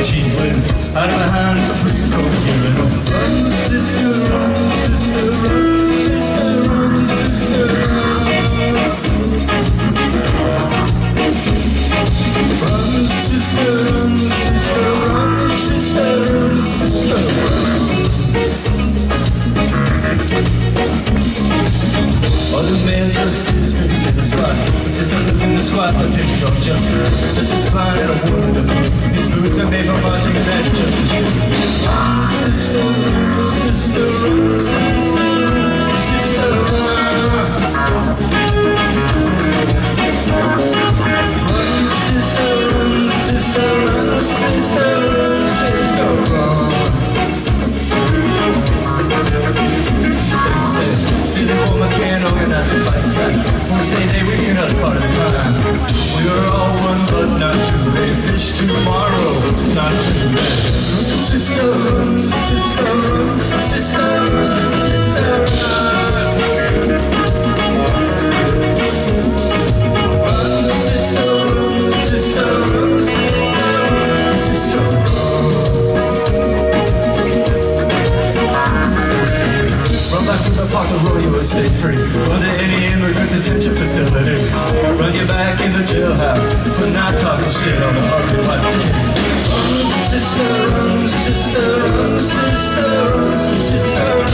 machines wins. Out of my hands, a pretty coherent. Run, sister, run, sister, run, sister, run, sister, run. Run, sister, run, sister, run, sister, run, sister, run. All the male justice lives in the squad. The system lives in the squad, but there's no justice. There's just fine and a woman to me. These boots are made from washing, and that's justice too. Sister, sister, sister, sister, run, sister, run, sister, run, sister, run, sister, run. See the woman can't organize a spice rap. When we say they weaken us part of the time. We are all one but not two. They fish tomorrow, not today. Sister, run, sister, run, sister, run, sister, run. Run, sister, run, sister, run, sister, run, sister, run. Run back to the park and roll you a stay free. Run to any immigrant detention facility. Run you back in the jailhouse for not talking shit on the ugly life of kids. Run, sister, run, sister, run, sister, run, sister, run.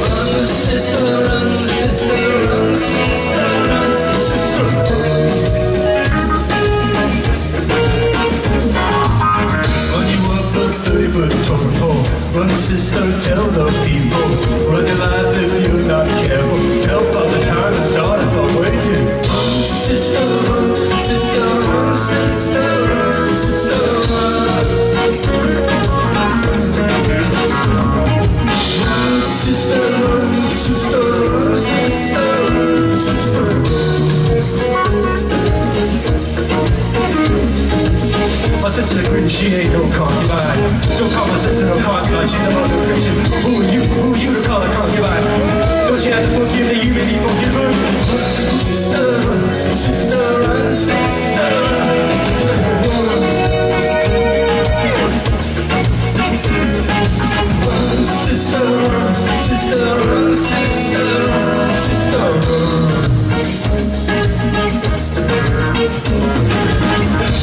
Run, sister, run, sister, run, sister, run, sister, run. Run you up a 30-foot totem pole. Run, sister, tell the people. Run your life if you're not careful. Tell Father Time his daughter's on waiting. Run, sister, run, sister, run, sister, run, sister, run. Run, sister, run, sister, run, sister, run, sister, run. My sister agrees she ain't no concubine. Don't call my sister no concubine, she's a mother Christian. Who are you to call her concubine? Don't you have to forgive that you may be forgiven? Sister, sister, sister. Sister, sister, sister, sister.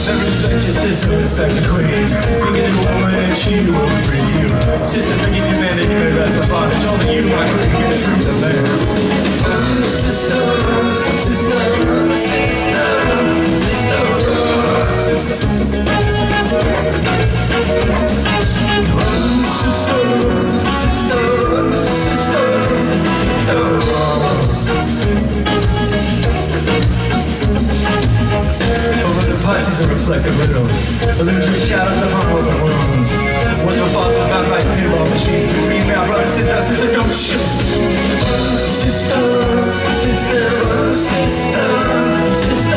Respect your sister, respect the queen. Think of the woman and she will free you. Sister, forgive your man that you may rest in bondage. Only you, my queen, can free the man. Sister, sister, sister, sister. Pisces are reflective riddles, illusory shadows upon open wounds. Was my father's about right pinball machines between my brothers since our sister don't shoot. Sister, sister, sister, sister.